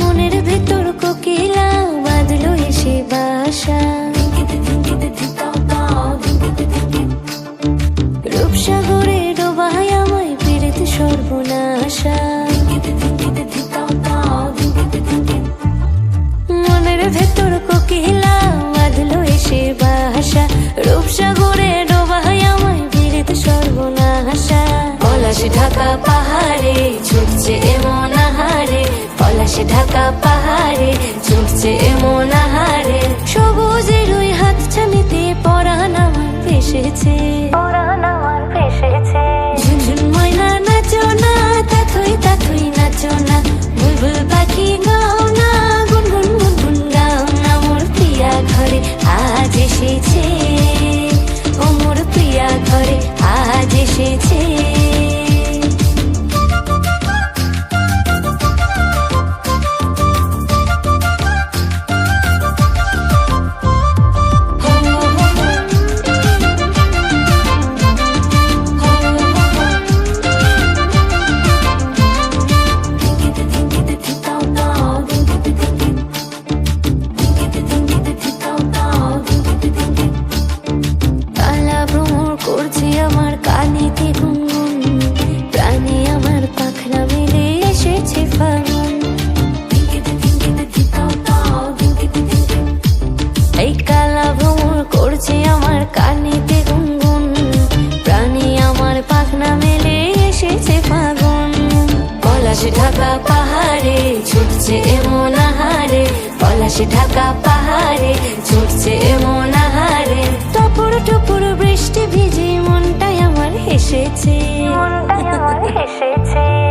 মনের ভেতর কোকিলা বাঁধলো এসে বাসা, রূপসাগরে ডোবায় আমায় পীড়িত সর্বনাশা। মনের ভেতর কোকিলা বাঁধলো এসে বাসা, রূপসাগরে ডোবায় আমায় পীড়িত সর্বনাশা। পলাশ ঢাকা পাহাড়ে ছুটছে এমন আহারে, পলাশ ঢাকা পাহাড়ে ছুটছে এমন আহারে। সবুজের ওই হাত ছানিতে পরাণ আমার ভেসেছে, ঝুনঝুন ময়না নাচো না, তাথই তাথই নাচো না, বুলবুল পাখি গাও না, গুনগুন গুনগুন গাও না। মোর প্রিয়া ঘরে আজ এসেছে, ও মোর প্রিয়া ঘরে আজ এসেছে। করছে আমার কানেতে গুনগুন, প্রাণে আমার পাখনা মেলে এসেছে ফাগুন। এই কালা ভ্রমর করছে আমার কানেতে গুনগুন, প্রাণে আমার পাখনা মেলে এসেছে ফাগুন। পলাশ ঢাকা পাহাড়ে ছুটছে এমন আহারে, পলাশ ঢাকা পাহাড়ে ছুটছে এমন আহারে। টপুর টপুর বৃষ্টি ভিজে মনটাই আমার হেসেছে, মনটাই আমার হেসেছে।